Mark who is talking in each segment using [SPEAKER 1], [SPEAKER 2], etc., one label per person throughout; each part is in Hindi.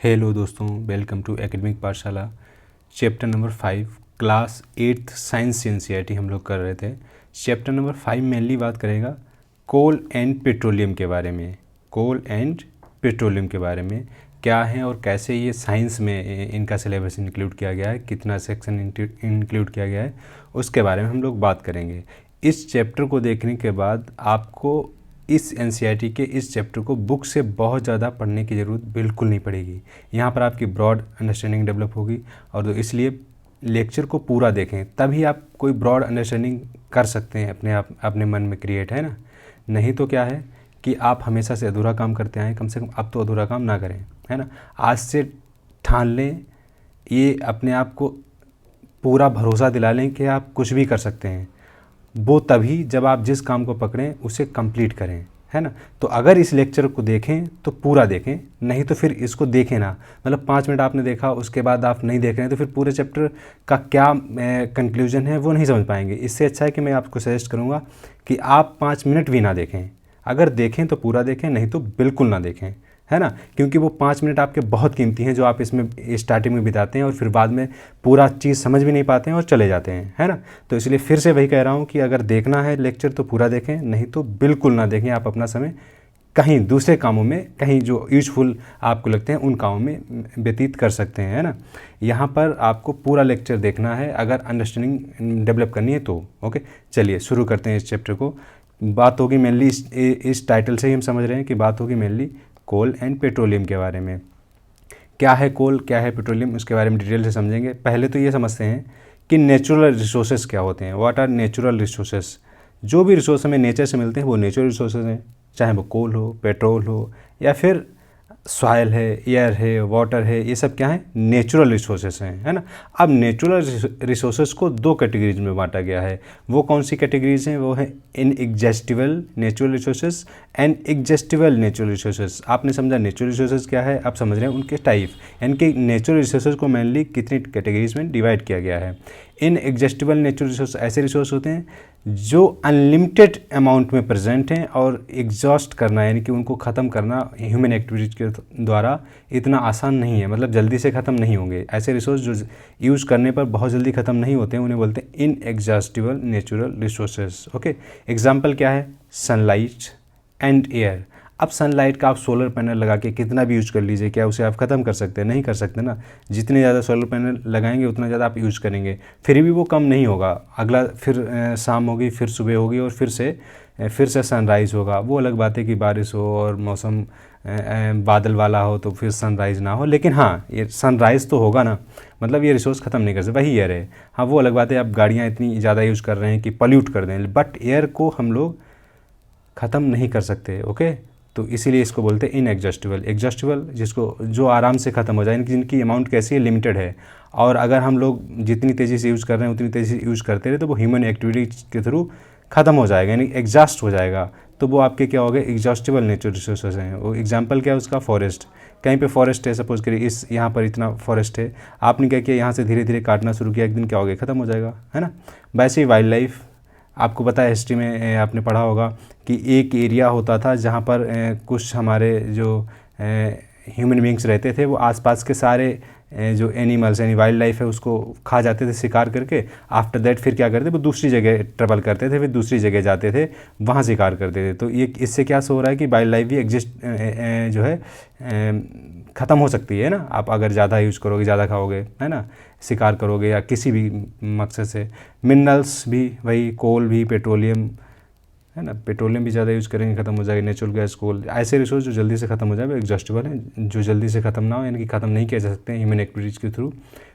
[SPEAKER 1] हेलो दोस्तों, वेलकम टू एकेडमिक पाठशाला। Chapter number 5 class 8th science NCERT हम लोग कर रहे थे। चैप्टर नंबर 5 मेनली बात करेगा कोल एंड पेट्रोलियम के बारे में। कोल एंड पेट्रोलियम के बारे में क्या है और कैसे ये साइंस में इनका सिलेबस इंक्लूड किया गया है, कितना सेक्शन इंक्लूड किया गया है, उसके बारे में हम लोग बात करेंगे। इस चैप्टर को देखने के बाद आपको इस एनसीईआरटी के इस चैप्टर को बुक से बहुत ज़्यादा पढ़ने की ज़रूरत बिल्कुल नहीं पड़ेगी। यहाँ पर आपकी ब्रॉड अंडरस्टैंडिंग डेवलप होगी और तो इसलिए लेक्चर को पूरा देखें, तभी आप कोई ब्रॉड अंडरस्टैंडिंग कर सकते हैं अपने मन में क्रिएट, है ना। नहीं तो क्या है कि आप हमेशा से अधूरा काम करते आएँ, कम से कम अब तो अधूरा काम ना करें, है ना। आज से ठान लें, ये अपने आप को पूरा भरोसा दिला लें कि आप कुछ भी कर सकते हैं। वो तभी जब आप जिस काम को पकड़ें उसे कंप्लीट करें, है ना। तो अगर इस लेक्चर को देखें तो पूरा देखें, नहीं तो फिर इसको देखें ना। मतलब 5 मिनट आपने देखा, उसके बाद आप नहीं देख रहे हैं तो फिर पूरे चैप्टर का क्या कंक्लूजन है वो नहीं समझ पाएंगे। इससे अच्छा है कि मैं आपको सजेस्ट करूँगा कि आप 5 मिनट भी ना देखें। अगर देखें तो पूरा देखें, नहीं तो बिल्कुल ना देखें, है ना। क्योंकि वो 5 मिनट आपके बहुत कीमती हैं जो आप इसमें स्टार्टिंग में बिताते हैं और फिर बाद में पूरा चीज़ समझ भी नहीं पाते हैं और चले जाते हैं, है ना। तो इसलिए फिर से वही कह रहा हूँ कि अगर देखना है लेक्चर तो पूरा देखें, नहीं तो बिल्कुल ना देखें। आप अपना समय कहीं दूसरे कामों में, कहीं जो यूजफुल आपको लगते हैं उन कामों में व्यतीत कर सकते हैं, है ना। यहाँ पर आपको पूरा लेक्चर देखना है अगर अंडरस्टैंडिंग डेवलप करनी है तो। ओके, चलिए शुरू करते हैं इस चैप्टर को। बात होगी मेनली इस टाइटल से ही हम समझ रहे हैं कि बात होगी मेनली कोल एंड पेट्रोलियम के बारे में। क्या है कोल, क्या है पेट्रोलियम, उसके बारे में डिटेल से समझेंगे। पहले तो ये समझते हैं कि नेचुरल रिसोर्सेज क्या होते हैं। What are natural resources. जो भी रिसोर्स हमें नेचर से मिलते हैं वो नेचुरल रिसोर्सेज हैं, चाहे वो कोल हो, पेट्रोल हो, या फिर सॉयल है, एयर है, वाटर है, ये सब क्या है, नेचुरल रिसोर्सेज हैं, है ना। अब नेचुरल रिसोर्सेज को 2 कैटेगरीज में बांटा गया है। वो कौन सी कैटेगरीज हैं? वो है inexhaustible natural resources and exhaustible natural resources. आपने समझा नेचुरल रिसोर्सेज क्या है, आप समझ रहे हैं उनके टाइप, यानी कि नेचुरल रिसोर्सेज को मेनली कितनी कैटेगरीज में डिवाइड किया गया है। इनएग्जॉस्टिबल नेचुरल रिसोर्स ऐसे रिसोर्स होते हैं जो अनलिमिटेड अमाउंट में प्रेजेंट हैं और एग्जॉस्ट करना यानी कि उनको ख़त्म करना ह्यूमन एक्टिविटीज़ के द्वारा इतना आसान नहीं है, मतलब जल्दी से ख़त्म नहीं होंगे। ऐसे रिसोर्स जो यूज़ करने पर बहुत जल्दी ख़त्म नहीं होते हैं उन्हें बोलते हैं inexhaustible natural resources. Okay, example क्या है? Sunlight and air. अब सनलाइट का आप सोलर पैनल लगा के कितना भी यूज़ कर लीजिए, क्या उसे आप ख़त्म कर सकते हैं? नहीं कर सकते ना। जितने ज़्यादा सोलर पैनल लगाएंगे उतना ज़्यादा आप यूज़ करेंगे, फिर भी वो कम नहीं होगा। अगला फिर शाम होगी, फिर सुबह होगी और फिर से सनराइज़ होगा। वो अलग बात है कि बारिश हो और मौसम बादल वाला हो तो फिर सनराइज़ ना हो, लेकिन हाँ ये सनराइज़ तो होगा ना। मतलब ये रिसोर्स ख़त्म नहीं कर सकते, वही एयर है। हाँ वो अलग बात है, आप गाड़ियाँ इतनी ज़्यादा यूज़ कर रहे हैं कि पॉल्यूट कर दें, बट एयर को हम लोग ख़त्म नहीं कर सकते। ओके, तो इसीलिए इसको बोलते हैं इनएग्जॉस्टिबल। एग्जॉस्टिबल जिसको जो आराम से ख़त्म हो जाए, जिनकी अमाउंट कैसी है, लिमिटेड है, और अगर हम लोग जितनी तेज़ी से यूज़ कर रहे हैं उतनी तेज़ी से यूज़ करते रहे तो वो ह्यूमन एक्टिविटीज़ के थ्रू ख़त्म हो जाएगा, यानी एग्जॉस्ट हो जाएगा। तो वो आपके क्या हो गए, एग्जॉस्टिबल नेचुरल रिसोर्सेज हैं। वो एग्जाम्पल क्या है उसका? फॉरेस्ट। कहीं पे फॉरेस्ट है, सपोज करिए इस यहाँ पर इतना फॉरेस्ट है, आपने क्या किया, यहाँ से धीरे धीरे काटना शुरू किया, एक दिन क्या हो गया, ख़त्म हो जाएगा, है ना। वैसे ही वाइल्ड लाइफ, आपको पता है हिस्ट्री में आपने पढ़ा होगा कि एक एरिया होता था जहाँ पर कुछ हमारे जो ह्यूमन बींग्स रहते थे वो आसपास के सारे जो एनिमल्स यानी वाइल्ड लाइफ है उसको खा जाते थे शिकार करके। आफ्टर दैट फिर क्या करते, वो दूसरी जगह ट्रेवल करते थे, फिर दूसरी जगह जाते थे, वहाँ शिकार करते थे। तो ये इससे क्या हो रहा है कि वाइल्ड लाइफ भी एग्जिस्ट जो है ख़त्म हो सकती है ना, आप अगर ज़्यादा यूज़ करोगे, ज़्यादा खाओगे, है ना, शिकार करोगे या किसी भी मकसद से। मिनरल्स भी वही, कोल भी, पेट्रोलियम, है ना, पेट्रोलियम भी ज़्यादा यूज़ करेंगे ख़त्म हो जाएगा। नेचुरल गैस, कोल, ऐसे रिसोर्स जो जल्दी से ख़त्म हो जाए वो एग्जॉस्टिबल हैं। जो जल्दी से ख़त्म ना हो यानी कि ख़त्म नहीं किया जा सकते हैं ह्यूमन एक्टिविटीज़ के थ्रू,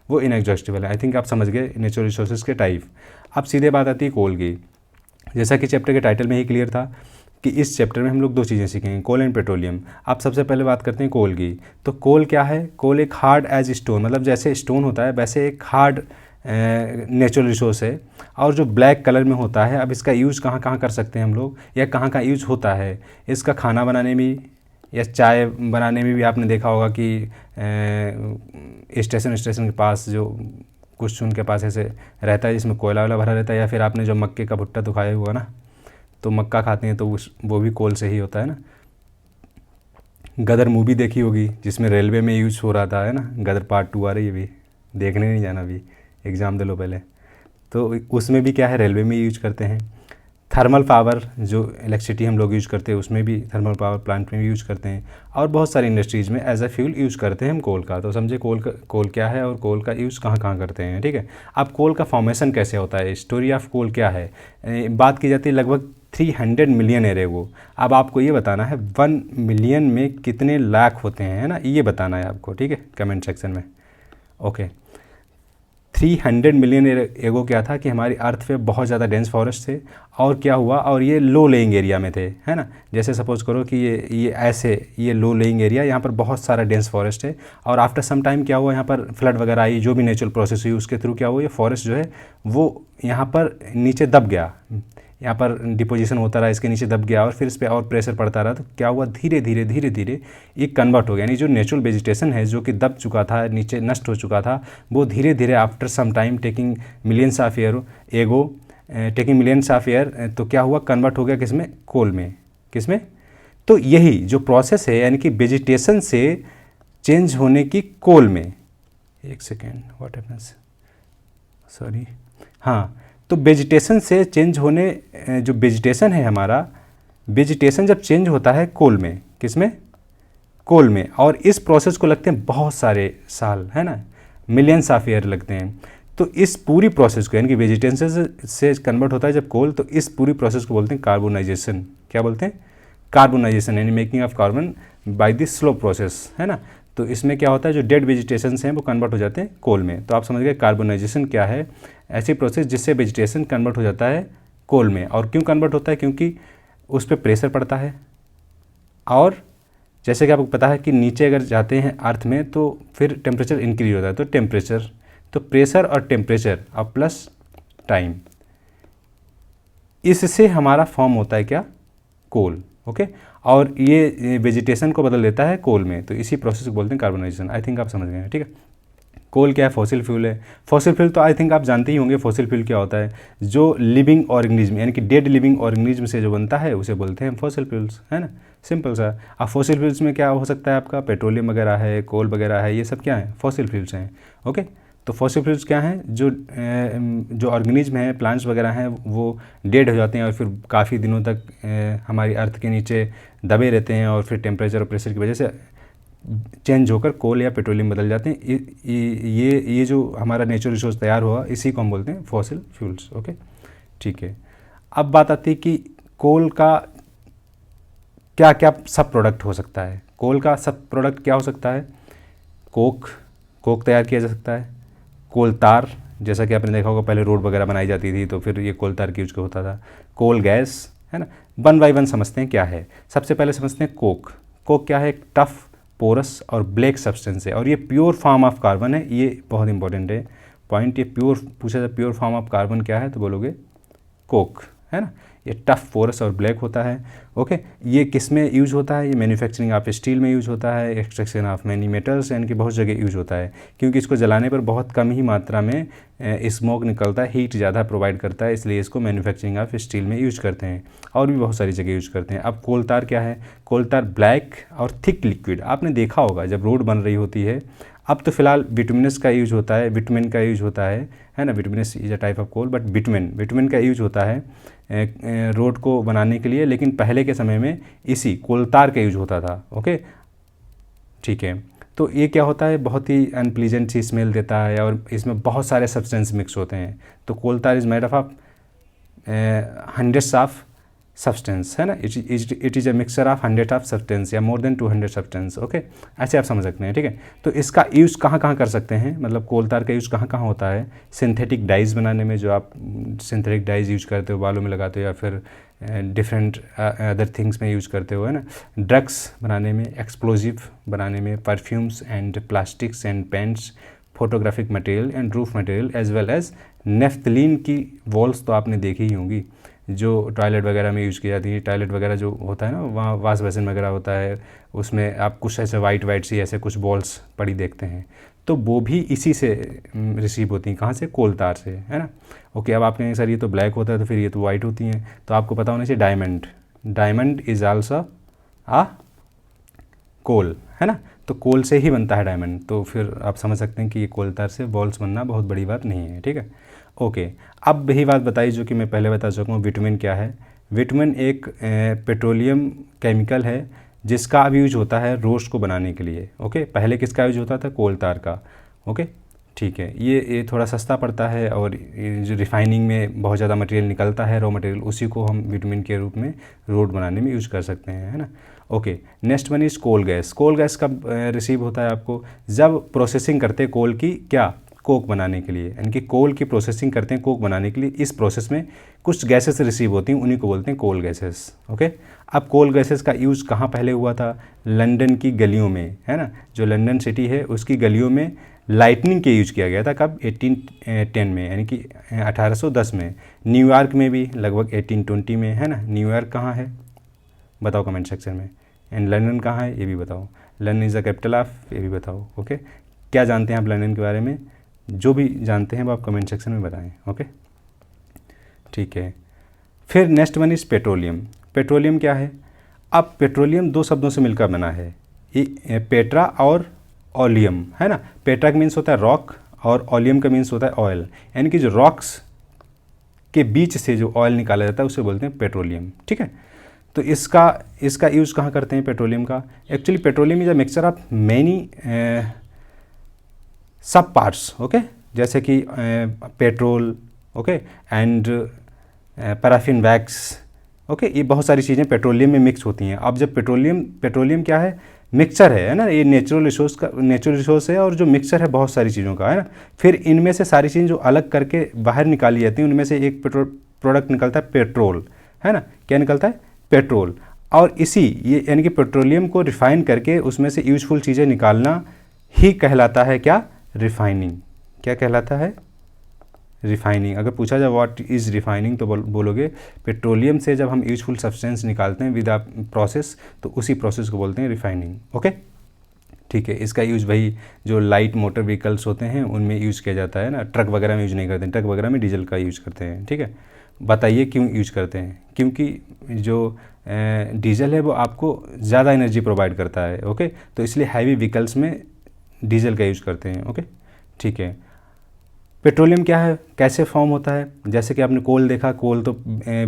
[SPEAKER 1] वो इनएग्जॉस्टिबल है। आई थिंक आप समझ गए नेचुरल रिसोर्सेज के टाइप। अब सीधे बात आती है कोल की। जैसा कि चैप्टर के टाइटल में ही क्लियर था कि इस चैप्टर में हम लोग 2 चीज़ें सीखेंगे, कोल एंड पेट्रोलियम। अब सबसे पहले बात करते हैं कोल की। तो कोल क्या है? कोल एक हार्ड एज स्टोन, मतलब जैसे स्टोन होता है वैसे एक हार्ड नेचुरल रिसोर्स है और जो ब्लैक कलर में होता है। अब इसका यूज़ कहाँ कहाँ कर सकते हैं हम लोग, या कहाँ कहाँ यूज़ होता है? इसका खाना बनाने में या चाय बनाने में भी आपने देखा होगा कि स्टेशन के पास जो कुछ उनके पास ऐसे रहता है जिसमें कोयला वाला भरा रहता है, या फिर आपने जो मक्के का भुट्टा तो खाया हुआ ना, तो मक्का खाते हैं तो वो भी कोल से ही होता है ना। गदर मूवी देखी होगी जिसमें रेलवे में यूज हो रहा था, है ना। गदर पार्ट 2 आ रही है अभी, देखने नहीं जाना अभी, एग्ज़ाम दे लो पहले। तो उसमें भी क्या है, रेलवे में यूज करते हैं। थर्मल पावर जो इलेक्ट्रिसिटी हम लोग यूज़ करते हैं उसमें भी, थर्मल पावर प्लांट में भी यूज़ करते हैं। और बहुत सारी इंडस्ट्रीज़ में एज अ फ्यूल यूज़ करते हैं हम कोल का। तो समझे कोल क्या है और कोल का यूज़ कहाँ कहाँ करते हैं, ठीक है। अब कोल का फॉर्मेशन कैसे होता है, स्टोरी ऑफ कोल क्या है, बात की जाती है लगभग 300 मिलियन एरे वो। अब आपको ये बताना है 1 मिलियन में कितने लाख होते हैं, है ना, ये बताना है आपको, ठीक है, कमेंट सेक्शन में। ओके, 300 मिलियन एगो क्या था कि हमारी अर्थ पे बहुत ज़्यादा डेंस फॉरेस्ट थे, और क्या हुआ, और ये लो लेइंग एरिया में थे, है ना। जैसे सपोज़ करो कि ये लो लेइंग एरिया, यहाँ पर बहुत सारा डेंस फॉरेस्ट है, और आफ्टर सम टाइम क्या हुआ, यहाँ पर फ्लड वगैरह आई, जो भी नेचुरल प्रोसेस हुई उसके थ्रू क्या हुआ, ये फॉरेस्ट जो है वो यहाँ पर नीचे दब गया, यहाँ पर डिपोजिशन होता रहा, इसके नीचे दब गया, और फिर इस पर और प्रेशर पड़ता रहा। तो क्या हुआ, धीरे धीरे ये कन्वर्ट हो गया, यानी जो नेचुरल वेजिटेशन है जो कि दब चुका था, नीचे नष्ट हो चुका था, वो धीरे धीरे after some time taking millions of year तो क्या हुआ, कन्वर्ट हो गया किसमें, कोल में, किसमें। तो यही जो प्रोसेस है, यानी कि वेजिटेशन से चेंज होने की कोल में, एक सेकेंड, व्हाट हैपेंस, सॉरी, हाँ, तो वेजिटेशन से चेंज होने, जो वेजिटेशन है हमारा, वेजिटेशन जब चेंज होता है कोल में, किसमें, कोल में, और इस प्रोसेस को लगते हैं बहुत सारे साल, है ना, मिलियंस ऑफ ईयर लगते हैं। तो इस पूरी प्रोसेस को, यानी कि वेजिटेशन से कन्वर्ट होता है जब कोल, तो इस पूरी प्रोसेस को बोलते हैं कार्बोनाइजेशन। क्या बोलते हैं, कार्बोनाइजेशन, यानी making of carbon by this slow process, है ना। तो इसमें क्या होता है, जो डेड वेजिटेशन हैं वो कन्वर्ट हो जाते हैं कोल में। तो आप समझ गए कार्बोनाइजेशन क्या है, ऐसी प्रोसेस जिससे वेजिटेशन कन्वर्ट हो जाता है कोल में। और क्यों कन्वर्ट होता है, क्योंकि उस पर प्रेशर पड़ता है, और जैसे कि आपको पता है कि नीचे अगर जाते हैं अर्थ में तो फिर टेम्परेचर इंक्रीज होता है। तो टेम्परेचर, तो प्रेशर और टेम्परेचर और प्लस टाइम, इससे हमारा फॉर्म होता है क्या, कोल। ओके, और ये वेजिटेशन को बदल देता है कोल में। तो इसी प्रोसेस को बोलते हैं कार्बोनाइजेशन। आई थिंक आप समझ गए हैं, ठीक है। कोल क्या है, फॉसिल फ्यूल है। फॉसिल फ्यूल तो आई थिंक आप जानते ही होंगे, फॉसिल फ्यूल क्या होता है, जो लिविंग ऑर्गेनिज्म, यानी कि डेड लिविंग ऑर्गेनिज्म से जो बनता है उसे बोलते हैं फॉसिल फ्यूल्स, है ना, सिंपल सा। अब फॉसिल फ्यूल्स में क्या हो सकता है आपका, पेट्रोलियम वगैरह है, कोल वगैरह है, ये सब क्या है, फॉसिल फ्यूल्स हैं। ओके, तो फॉसिल फ्यूल्स क्या हैं, जो ऑर्गेनिज्म है, प्लांट्स वगैरह हैं, वो डेड हो जाते हैं और फिर काफ़ी दिनों तक हमारी अर्थ के नीचे दबे रहते हैं, और फिर टेम्परेचर और प्रेशर की वजह से चेंज होकर कोल या पेट्रोलियम बदल जाते हैं। ये जो हमारा नेचुरल रिसोर्स तैयार हुआ, इसी को हम बोलते हैं फॉसिल फ्यूल्स। ओके, ठीक है। अब बात आती है कि कोल का क्या क्या सब प्रोडक्ट हो सकता है। कोल का सब प्रोडक्ट क्या हो सकता है, कोक तैयार किया जा सकता है, कोल तार, जैसा कि आपने देखा होगा पहले रोड वगैरह बनाई जाती थी तो फिर ये कोल तार की यूज होता था, कोल गैस, है ना। वन बाय वन समझते हैं क्या है। सबसे पहले समझते हैं कोक क्या है, एक टफ, पोरस और ब्लैक सब्सटेंस है, और ये प्योर फॉर्म ऑफ कार्बन है। ये बहुत इंपॉर्टेंट है पॉइंट, ये पूछा जाए प्योर फॉर्म ऑफ कार्बन क्या है तो बोलोगे कोक, है ना। ये टफ, पोरस और ब्लैक होता है। ओके, ये किस में यूज होता है, ये मैन्युफैक्चरिंग ऑफ स्टील में यूज होता है, एक्सट्रैक्शन ऑफ मैनी मेटल्स, यानी कि बहुत जगह यूज होता है, क्योंकि इसको जलाने पर बहुत कम ही मात्रा में स्मोक निकलता है, हीट ज़्यादा प्रोवाइड करता है, इसलिए इसको मैन्युफैक्चरिंग ऑफ स्टील में यूज करते हैं, और भी बहुत सारी जगह यूज करते हैं। अब कोल तार क्या है, कोल तार ब्लैक और थिक लिक्विड, आपने देखा होगा जब रोड बन रही होती है। अब तो फिलहाल बिटुमिनस का यूज होता है, बिटुमिन का यूज होता है ना। Bituminous is a type of coal, but bitumen का यूज होता है रोड को बनाने के लिए, लेकिन पहले के समय में इसी कोलतार का यूज होता था। ओके, ठीक है। तो ये क्या होता है, बहुत ही अनप्लीजेंट सी स्मेल देता है, और इसमें बहुत सारे सब्सटेंस मिक्स होते हैं। तो coal tar is made of hundreds of substance, है ना। It is a mixture of 100 of substance या मोर देन 200 सब्सटेंस। ओके, ऐसे आप समझ सकते हैं, ठीक है। तो इसका यूज़ कहाँ कहाँ कर सकते हैं, मतलब कोल तार का यूज़ कहाँ कहाँ होता है, सिंथेटिक डाइज बनाने में, जो आप सिंथेटिक डाइज यूज करते हो, बालों में लगाते हो, या फिर डिफरेंट अदर थिंग्स में यूज करते हो, है ना। ड्रग्स बनाने में, एक्सप्लोजिव बनाने में, perfumes and plastics and paints, photographic material and roof material, as well as naphthalene की वॉल्स तो आपने देखी ही होंगी, जो टॉयलेट वगैरह में यूज़ की जाती है। टॉयलेट वगैरह जो होता है ना, वहाँ वाश बेसिन वगैरह होता है, उसमें आप कुछ ऐसे वाइट सी ऐसे कुछ बॉल्स पड़ी देखते हैं, तो वो भी इसी से रिसीव होती हैं। कहाँ से, कोल तार से, है ना। ओके, अब आप कहेंगे सर ये तो ब्लैक होता है तो फिर ये तो वाइट होती हैं, तो आपको पता होना चाहिए डायमंड इज आल्सो अ कोल, है ना। तो कोल से ही बनता है डायमंड, तो फिर आप समझ सकते हैं कि ये कोल तार से बॉल्स बनना बहुत बड़ी बात नहीं है, ठीक है। ओके, अब वही बात बताई जो कि मैं पहले बता चुका हूँ, विटामिन क्या है। विटामिन एक पेट्रोलियम केमिकल है जिसका अब यूज होता है रोस्ट को बनाने के लिए। ओके, पहले किसका यूज होता था, कोल तार का। ओके, ठीक है, ये थोड़ा सस्ता पड़ता है और ये जो रिफाइनिंग में बहुत ज़्यादा मटेरियल निकलता है, रॉ मटेरियल, उसी को हम विटामिन के रूप में रोड बनाने में यूज कर सकते हैं, है ना। Okay, next one is coal gas. Coal gas कब रिसीव होता है आपको, जब प्रोसेसिंग करते हैं कोल की, क्या, कोक बनाने के लिए, यानी कि कोल की प्रोसेसिंग करते हैं कोक बनाने के लिए। इस प्रोसेस में कुछ गैसेस रिसीव होती हैं, उन्हीं को बोलते हैं कोल गैसेस। ओके, अब कोल गैसेस का यूज़ कहाँ पहले हुआ था, लंदन की गलियों में, है ना। जो लंदन सिटी है उसकी गलियों में लाइटनिंग के यूज किया गया था, कब, 1810 में, यानी कि 1810 में। न्यूयॉर्क में भी लगभग 1820 में, है ना। न्यूयॉर्क कहाँ है बताओ कमेंट सेक्शन में। एंड लंदन कहाँ है ये भी बताओ। London is the capital of, ये भी बताओ। ओके, क्या जानते हैं आप लंदन के बारे में, जो भी जानते हैं वो आप कमेंट सेक्शन में बताएं। ओके, ठीक है। फिर next one is petroleum. Petroleum क्या है, अब पेट्रोलियम दो शब्दों से मिलकर बना है, पेट्रा और ऑलियम, है ना। पेट्रा का मीन्स होता है रॉक और ऑलियम का मीन्स होता है ऑयल, यानी कि जो रॉक्स के बीच से जो ऑयल निकाला जाता है उसे बोलते हैं पेट्रोलियम, ठीक है। तो इसका यूज़ कहाँ करते हैं पेट्रोलियम का, actually petroleum is a mixture of many सब पार्ट्स। ओके, जैसे कि petrol, okay, and paraffin wax, okay, ये बहुत सारी चीज़ें पेट्रोलियम में मिक्स होती हैं। अब जब पेट्रोलियम क्या है, मिक्सचर है ना, ये नेचुरल रिसोर्स है और जो मिक्सचर है बहुत सारी चीज़ों का, है ना। फिर इनमें से सारी चीज़ें जो अलग करके बाहर निकाली जाती हैं उनमें से एक प्रोडक्ट निकलता है पेट्रोल, है ना। क्या निकलता है, पेट्रोल। और ये यानी कि पेट्रोलियम को रिफाइन करके उसमें से यूजफुल चीज़ें निकालना ही कहलाता है क्या, रिफाइनिंग। क्या कहलाता है, रिफाइनिंग। अगर पूछा जाए व्हाट इज़ रिफाइनिंग तो बोलोगे पेट्रोलियम से जब हम यूजफुल सब्सटेंस निकालते हैं विद अ प्रोसेस, तो उसी प्रोसेस को बोलते हैं रिफाइनिंग। ओके, ठीक है। इसका यूज़ वही जो लाइट मोटर व्हीकल्स होते हैं उनमें यूज़ किया जाता है ना, ट्रक वगैरह में यूज़ नहीं करते हैं, ट्रक वगैरह में डीजल का यूज़ करते हैं, ठीक है। बताइए क्यों यूज करते हैं, क्योंकि जो डीजल है वो आपको ज़्यादा एनर्जी प्रोवाइड करता है। ओके, तो इसलिए हैवी व्हीकल्स में डीजल का यूज़ करते हैं। ओके, ठीक है। पेट्रोलियम क्या है, कैसे फॉर्म होता है, जैसे कि आपने कोल देखा, कोल तो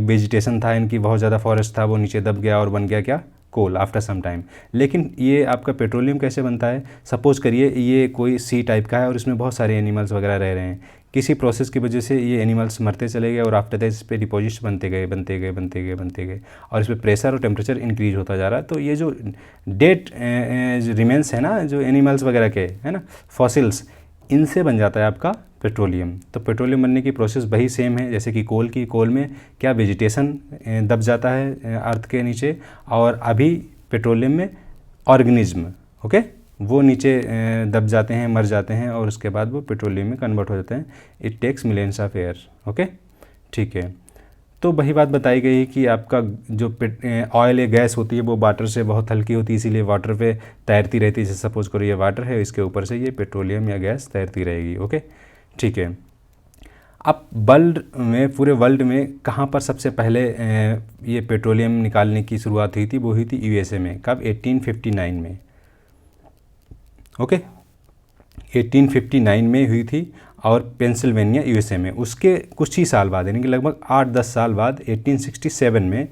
[SPEAKER 1] वेजिटेशन था, इनकी बहुत ज़्यादा फॉरेस्ट था, वो नीचे दब गया और बन गया क्या, कोल, आफ्टर सम टाइम। लेकिन ये आपका पेट्रोलियम कैसे बनता है, सपोज़ करिए ये कोई सी टाइप का है और इसमें बहुत सारे एनिमल्स वगैरह रह रहे हैं, किसी प्रोसेस की वजह से ये एनिमल्स मरते चले गए और आफ्टर दैट इस पर डिपॉजिट्स बनते गए और इस पर प्रेशर और टेम्परेचर इंक्रीज होता जा रहा है। तो ये जो डेड रिमेंस है ना, जो एनिमल्स वगैरह के, है ना, फॉसिल्स, इनसे बन जाता है आपका पेट्रोलियम। तो पेट्रोलियम बनने की प्रोसेस वही सेम है जैसे कि कोल की। कोल में क्या, वेजिटेशन दब जाता है अर्थ के नीचे, और अभी पेट्रोलियम में ऑर्गेनिज्म, ओके, वो नीचे दब जाते हैं, मर जाते हैं और उसके बाद वो पेट्रोलियम में कन्वर्ट हो जाते हैं। It takes millions of year. Okay, ठीक है। तो वही बात बताई गई है कि आपका जो ऑयल या गैस होती है वो वाटर से बहुत हल्की होती है, इसीलिए वाटर पे तैरती रहती है। जैसे सपोज करो ये वाटर है, इसके ऊपर से ये पेट्रोलियम या गैस तैरती रहेगी। ओके, ठीक है। अब पूरे वर्ल्ड में कहाँ पर सबसे पहले ये पेट्रोलियम निकालने की शुरुआत हुई थी, वो हुई थी यूएसए में। कब, 1859 में। ओके, 1859 में हुई थी और पेंसिल्वेनिया यूएसए में। उसके कुछ ही साल बाद, यानी कि लगभग 8-10 साल बाद, 1867 में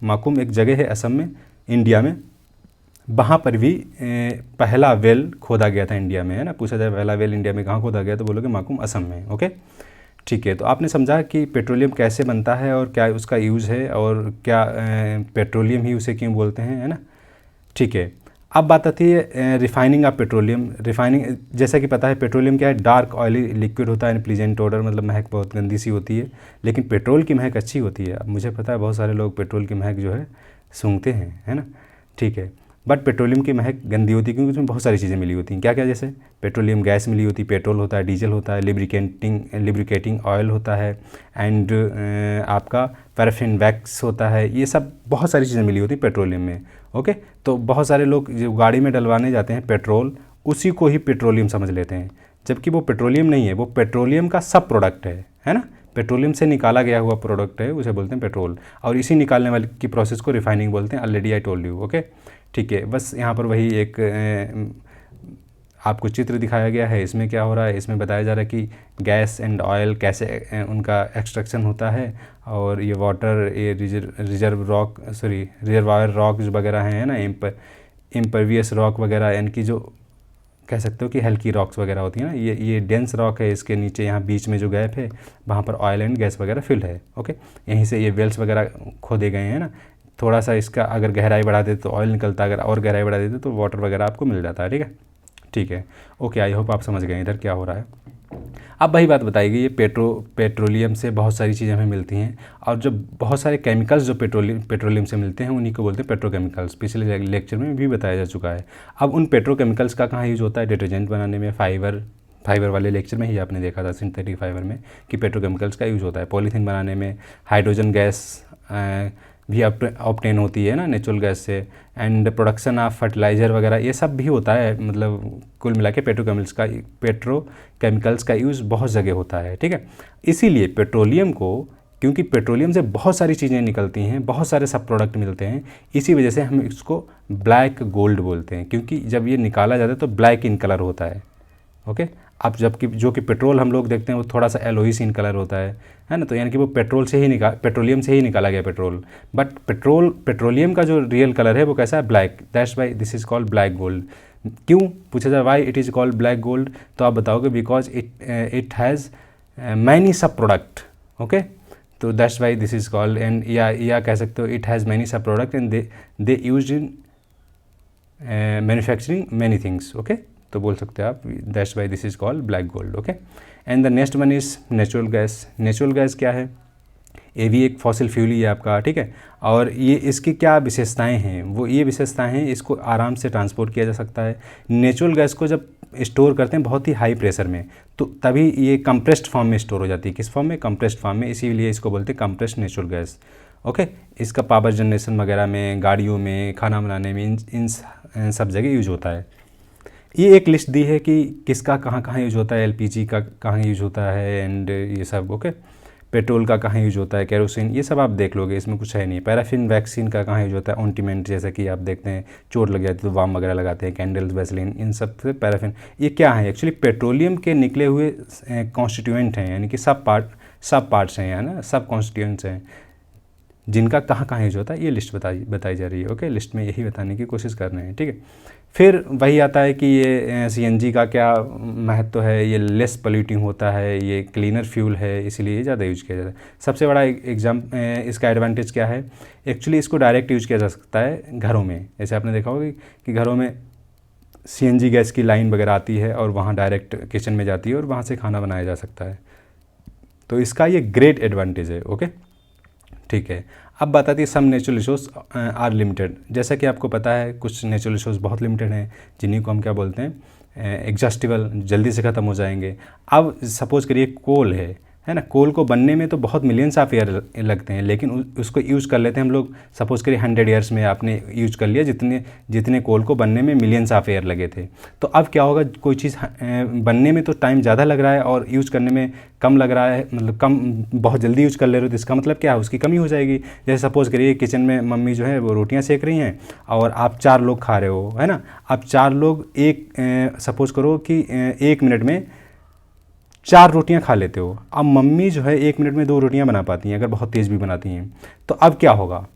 [SPEAKER 1] माकुम एक जगह है असम में, इंडिया में, वहाँ पर भी पहला वेल खोदा गया था इंडिया में, है ना। पूछा जाए पहला वेल इंडिया में कहाँ खोदा गया तो बोलोगे माकुम, असम में। ओके, ठीक है। तो आपने समझा कि पेट्रोलियम कैसे बनता है और क्या उसका यूज़ है और क्या पेट्रोलियम ही उसे क्यों बोलते हैं, है ना। ठीक है। अब बात आती है रिफाइनिंग ऑफ पेट्रोलियम। रिफाइनिंग, जैसा कि पता है पेट्रोलियम क्या है, डार्क ऑयली लिक्विड होता है, प्लीजेंट ऑडर, मतलब महक बहुत गंदी सी होती है, लेकिन पेट्रोल की महक अच्छी होती है। अब मुझे पता है बहुत सारे लोग पेट्रोल की महक जो है सूंघते हैं, है ना, ठीक है। बट पेट्रोलियम की महक गंदी होती है क्योंकि उसमें बहुत सारी चीज़ें मिली होती हैं। क्या क्या, जैसे पेट्रोलियम गैस मिली होती है, पेट्रोल होता है, डीजल होता है, लिब्रिकेटिंग ऑयल होता है, एंड आपका पैराफिन वैक्स होता है। ये सब बहुत सारी चीज़ें मिली होती हैं पेट्रोलियम में। ओके, तो बहुत सारे लोग जो गाड़ी में डलवाने जाते हैं पेट्रोल, उसी को ही पेट्रोलियम समझ लेते हैं, जबकि वो पेट्रोलियम नहीं है, वो पेट्रोलियम का सब प्रोडक्ट है ना। पेट्रोलियम से निकाला गया हुआ प्रोडक्ट है उसे बोलते हैं पेट्रोल, और इसी निकालने वाली की प्रोसेस को रिफाइनिंग बोलते हैं। Already I told you. Okay, ठीक है। बस यहाँ पर वही एक आपको चित्र दिखाया गया है। इसमें क्या हो रहा है, इसमें बताया जा रहा है कि गैस एंड ऑयल कैसे उनका एक्सट्रैक्शन होता है, और ये वाटर, ये रिजर्वायर रॉक वगैरह हैं ना, इम्परवियस रॉक वगैरह, यानी कि जो कह सकते हो कि हल्की रॉक्स वगैरह होती हैं ना, ये डेंस रॉक है। इसके नीचे यहाँ बीच में जो गैप है वहाँ पर ऑयल एंड गैस वगैरह फिल्ड है। ओके, यहीं से ये वेल्स वगैरह खोदे गए हैं ना। थोड़ा सा इसका अगर गहराई बढ़ा देते तो ऑयल निकलता, अगर और गहराई बढ़ा देते तो वाटर वगैरह आपको मिल जाता है। ठीक है, ठीक है। ओके, आई होप आप समझ गए इधर क्या हो रहा है। अब वही बात बताएगी, ये पेट्रोलियम से बहुत सारी चीज़ें हमें मिलती हैं, और जो बहुत सारे केमिकल्स जो पेट्रोलियम से मिलते हैं उन्हीं को बोलते हैं पेट्रोकेमिकल्स। पिछले लेक्चर में भी बताया जा चुका है। अब उन पेट्रोकेमिकल्स का कहाँ यूज़ होता है, डिटर्जेंट बनाने में, फाइबर वाले लेक्चर में ही आपने देखा था सिंथेटिक फाइबर में कि पेट्रोकेमिकल्स का यूज़ होता है। पॉलीथीन बनाने में, हाइड्रोजन गैस भी ऑब्टेन होती है ना नेचुरल गैस से, एंड प्रोडक्शन ऑफ फर्टिलाइज़र वगैरह ये सब भी होता है। मतलब कुल मिला के पेट्रोकेमिकल्स का यूज़ बहुत जगह होता है। ठीक है, इसीलिए पेट्रोलियम को, क्योंकि पेट्रोलियम से बहुत सारी चीज़ें निकलती हैं, बहुत सारे सब प्रोडक्ट मिलते हैं, इसी वजह से हम इसको ब्लैक गोल्ड बोलते हैं, क्योंकि जब ये निकाला जाता है तो ब्लैक इन कलर होता है। ओके, अब जबकि जो कि पेट्रोल हम लोग देखते हैं वो थोड़ा सा येलोइश इन कलर होता है ना, तो यानी कि वो पेट्रोलियम से ही निकाला गया पेट्रोल। बट पेट्रोलियम का जो रियल कलर है वो कैसा है, black. That's why this is called black gold. क्यों पूछा जाए why it is called black gold, तो आप बताओगे बिकॉज इट हैज़ मैनी सब प्रोडक्ट। ओके, तो that's why this is called, and या कह सकते हो इट हैज़ मैनी सब product and they used in manufacturing many things. Okay, तो बोल सकते हैं आप that's why this is called black gold. Okay, and the next one is natural gas. Natural gas क्या है, ये भी एक फॉसिल फ्यूल ही है आपका। ठीक है, और ये इसकी क्या विशेषताएं हैं, वो ये विशेषताएं हैं, इसको आराम से ट्रांसपोर्ट किया जा सकता है। नेचुरल गैस को जब स्टोर करते हैं बहुत ही हाई प्रेशर में, तो तभी ये कंप्रेस्ड फॉर्म में स्टोर हो जाती है। किस फॉर्म में, कंप्रेस्ड फॉर्म में, इसीलिए इसको बोलते हैं कंप्रेस्ड नेचुरल गैस। ओके, इसका पावर जनरेशन वगैरह में, गाड़ियों में, खाना बनाने में, इन सब जगह यूज होता है। ये एक लिस्ट दी है कि किसका कहाँ कहाँ यूज होता है, एलपीजी का कहाँ यूज होता है, एंड ये सब। ओके, पेट्रोल का कहाँ यूज होता है, केरोसिन, ये सब आप देख लोगे, इसमें कुछ है नहीं। पैराफिन वैक्सीन का कहाँ यूज होता है, ऑइंटमेंट, जैसे कि आप देखते हैं चोट लग जाती है तो वाम वगैरह लगाते हैं, कैंडल्स, वैसलीन, इन सब से पैराफिन। ये क्या है, एक्चुअली पेट्रोलियम के निकले हुए कॉन्स्टिट्यूएंट हैं, यानी कि सब पार्ट्स हैं, ना, सब कॉन्स्टिट्यूएंट्स हैं, जिनका कहाँ कहाँ यूज होता है, ये लिस्ट बताई जा रही है। ओके, लिस्ट में यही बताने की कोशिश कर रहे हैं। ठीक है, फिर वही आता है कि ये सीएनजी का क्या महत्व है, ये लेस पोल्यूटिंग होता है, ये क्लीनर फ्यूल है, इसलिए ज़्यादा यूज किया जाता है। सबसे बड़ा इसका एडवांटेज क्या है, एक्चुअली इसको डायरेक्ट यूज किया जा सकता है घरों में। जैसे आपने देखा होगा कि घरों में सीएनजी गैस की लाइन वगैरह आती है और वहाँ डायरेक्ट किचन में जाती है और वहाँ से खाना बनाया जा सकता है, तो इसका ये ग्रेट एडवांटेज है। ओके, ठीक है। अब बात आती है some natural resource are limited. जैसा कि आपको पता है कुछ नेचुरल रिसोर्स बहुत लिमिटेड हैं, जिन्हीं को हम क्या बोलते हैं, एग्जॉस्टिबल, जल्दी से ख़त्म हो जाएंगे। अब सपोज़ करिए कोल है ना, कोल को बनने में तो बहुत मिलियंस ऑफ ईयर लगते हैं, लेकिन उसको यूज़ कर लेते हैं हम लोग। सपोज़ करिए 100 ईयर्स में आपने यूज कर लिया जितने कोल को बनने में मिलियंस ऑफ ईयर लगे थे। तो अब क्या होगा, कोई चीज़ बनने में तो टाइम ज़्यादा लग रहा है और यूज़ करने में कम लग रहा है, मतलब कम, बहुत जल्दी यूज़ कर ले रहे हो, तो इसका मतलब क्या है, उसकी कमी हो जाएगी। जैसे सपोज़ करिए किचन में मम्मी जो है वो रोटियाँ सेक रही हैं और आप 4 लोग खा रहे हो, है ना। अब 4 लोग सपोज़ करो कि 1 मिनट में 4 रोटियां खा लेते हो। अब मम्मी जो है 1 मिनट में 2 रोटियां बना पाती हैं, अगर बहुत तेज़ भी बनाती हैं। तो अब क्या होगा,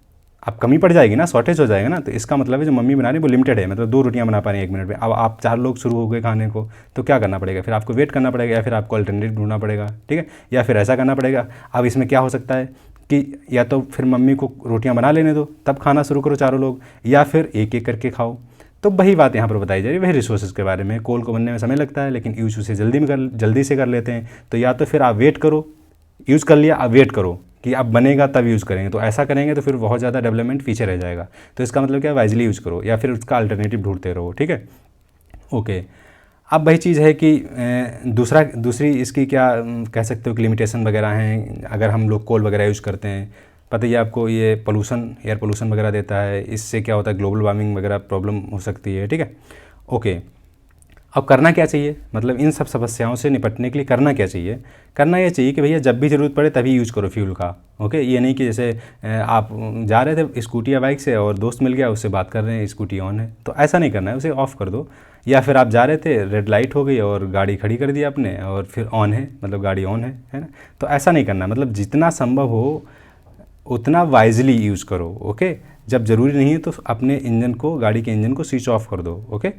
[SPEAKER 1] अब कमी पड़ जाएगी ना, शॉर्टेज हो जाएगा ना। तो इसका मतलब है जो मम्मी बना रही है वो लिमिटेड है, मतलब 2 रोटियां बना पा रही हैं 1 मिनट में। अब आप 4 लोग शुरू हो गए खाने को, तो क्या करना पड़ेगा, फिर आपको वेट करना पड़ेगा, या फिर आपको अल्टरनेटिव ढूंढना पड़ेगा। ठीक है, या फिर ऐसा करना पड़ेगा। अब इसमें क्या हो सकता है कि या तो फिर मम्मी को रोटियाँ बना लेने दो, तब खाना शुरू करो 4 लोग, या फिर एक एक करके खाओ। तो वही बात यहाँ पर बताई जा रही है, वही रिसोर्सेज के बारे में। कोल को बनने में समय लगता है, लेकिन यूज़ उसे जल्दी से कर लेते हैं। तो या तो फिर आप वेट करो, यूज़ कर लिया, अब वेट करो कि अब बनेगा तब यूज़ करेंगे। तो ऐसा करेंगे तो फिर बहुत ज़्यादा डेवलपमेंट पीछे रह जाएगा। तो इसका मतलब क्या है, वाइजली यूज़ करो, या फिर उसका अल्टरनेटिव ढूंढते रहो। ठीक है, ओके। अब वही चीज़ है कि दूसरी इसकी क्या कह सकते हो कि लिमिटेशन वगैरह हैं। अगर हम लोग कोल वगैरह यूज़ करते हैं, पता ही आपको, ये एयर पोल्यूशन वगैरह देता है। इससे क्या होता है, ग्लोबल वार्मिंग वगैरह प्रॉब्लम हो सकती है। ठीक है, ओके। अब करना क्या चाहिए, मतलब इन सब समस्याओं से निपटने के लिए करना क्या चाहिए? करना ये चाहिए कि भैया जब भी ज़रूरत पड़े तभी यूज़ करो फ्यूल का। ओके, ये नहीं कि जैसे आप जा रहे थे स्कूटी या बाइक से और दोस्त मिल गया, उससे बात कर रहे हैं, स्कूटी ऑन है, तो ऐसा नहीं करना है, उसे ऑफ़ कर दो। या फिर आप जा रहे थे, रेड लाइट हो गई और गाड़ी खड़ी कर दी आपने और फिर ऑन है, मतलब गाड़ी ऑन है ना? तो ऐसा नहीं करना, मतलब जितना संभव हो उतना वाइजली यूज़ करो। ओके, जब ज़रूरी नहीं है तो अपने इंजन को, गाड़ी के इंजन को स्विच ऑफ कर दो। ओके,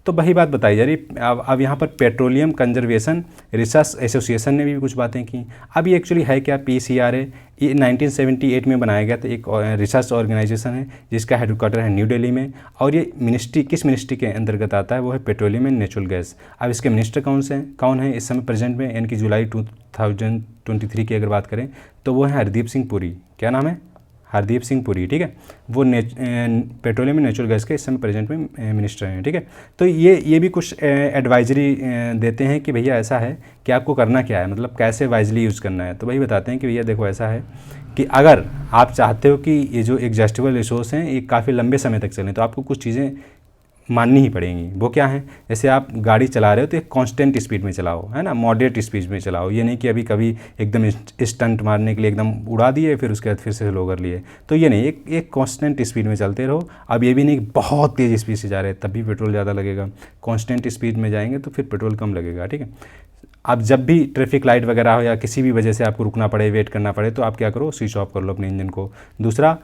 [SPEAKER 1] तो वही बात बताई जा रही। अब यहाँ पर पेट्रोलियम कंजर्वेशन रिसर्च एसोसिएशन ने भी कुछ बातें की। अब ये एक्चुअली है क्या? PCRA ये 1978 में बनाया गया था, एक रिसर्च ऑर्गेनाइजेशन है जिसका हेडक्वार्टर है न्यू दिल्ली में। और ये मिनिस्ट्री, किस मिनिस्ट्री के अंतर्गत आता है? वो है पेट्रोलियम एंड नेचुरल गैस। अब इसके मिनिस्टर कौन है इस समय प्रेजेंट में, यानी कि जुलाई 2023 की अगर बात करें तो वो है हरदीप सिंह पुरी। क्या नाम है? हरदीप सिंह पुरी, ठीक है। वो पेट्रोलियम एंड नेचुरल गैस के इस समय प्रेजेंट में मिनिस्टर हैं, ठीक है। तो ये भी कुछ एडवाइजरी देते हैं कि भैया ऐसा है कि आपको करना क्या है, मतलब कैसे वाइजली यूज़ करना है। तो वही बताते हैं कि भैया देखो ऐसा है कि अगर आप चाहते हो कि ये जो एग्जॉस्टेबल रिसोर्स हैं ये काफ़ी लंबे समय तक चलें, तो आपको कुछ चीज़ें माननी ही पड़ेंगी। वो क्या है? जैसे आप गाड़ी चला रहे हो तो एक कांस्टेंट स्पीड में चलाओ, है ना, मॉडरेट स्पीड में चलाओ। ये नहीं कि अभी कभी एकदम स्टंट मारने के लिए एकदम उड़ा दिए फिर उसके बाद फिर से स्लो कर लिए, तो ये नहीं, एक कांस्टेंट स्पीड में चलते रहो। अब ये भी नहीं कि बहुत तेज़ स्पीड से जा रहे हैं तब भी पेट्रोल ज़्यादा लगेगा, कांस्टेंट स्पीड में जाएंगे तो फिर पेट्रोल कम लगेगा, ठीक है। अब जब भी ट्रैफिक लाइट वगैरह हो या किसी भी वजह से आपको रुकना पड़े, वेट करना पड़े, तो आप क्या करो, स्विच ऑफ कर लो अपने इंजन को। दूसरा,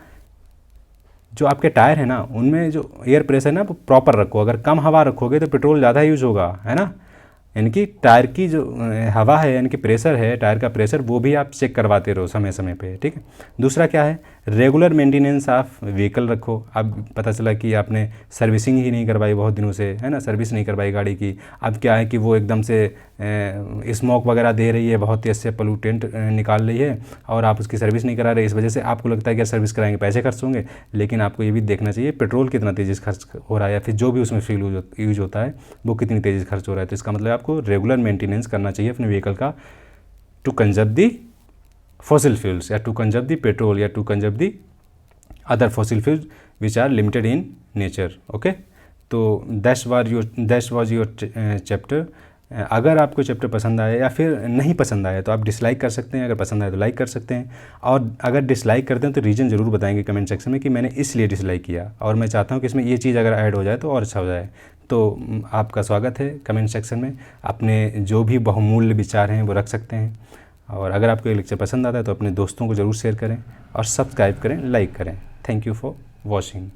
[SPEAKER 1] जो आपके टायर है ना उनमें जो एयर प्रेशर है ना वो प्रॉपर रखो। अगर कम हवा रखोगे तो पेट्रोल ज़्यादा यूज़ होगा, है ना। यानी कि टायर की जो हवा है, यानी कि प्रेशर है, टायर का प्रेशर, वो भी आप चेक करवाते रहो समय समय पे, ठीक है। दूसरा क्या है, रेगुलर मेंटेनेंस ऑफ व्हीकल रखो। अब पता चला कि आपने सर्विसिंग ही नहीं करवाई बहुत दिनों से, है ना, सर्विस नहीं करवाई गाड़ी की। अब क्या है कि वो एकदम से स्मोक वगैरह दे रही है, बहुत तेज़ से पोल्यूटेंट निकाल रही है और आप उसकी सर्विस नहीं करा रहे। इस वजह से आपको लगता है कि सर्विस कराएंगे पैसे खर्च होंगे, लेकिन आपको ये भी देखना चाहिए पेट्रोल कितना तेज़ी से खर्च हो रहा है या फिर जो भी उसमें फ्यूल यूज होता है वो कितनी तेज़ी से खर्च हो रहा है। तो इसका मतलब आपको रेगुलर मेंटेनेंस करना चाहिए अपने व्हीकल का, to conserve the fossil fuels या टू कंजर्व दी पेट्रोल या to conserve the other fossil fuels which are limited in nature. Okay, तो दैट्स वाज योर चैप्टर। अगर आपको चैप्टर पसंद आया या फिर नहीं पसंद आया तो आप डिसलाइक कर सकते हैं, अगर पसंद आया तो लाइक कर सकते हैं। और अगर डिसलाइक करते हैं तो रीज़न ज़रूर बताएंगे कमेंट सेक्शन में कि मैंने इसलिए डिसलाइक किया और मैं चाहता हूँ कि इसमें ये चीज़ अगर ऐड हो जाए तो और अच्छा हो जाए। तो आपका स्वागत है कमेंट सेक्शन में, अपने जो भी बहुमूल्य विचार हैं वो रख सकते हैं। और अगर आपको ये लेक्चर पसंद आता है तो अपने दोस्तों को ज़रूर शेयर करें और सब्सक्राइब करें, लाइक करें। Thank you for watching.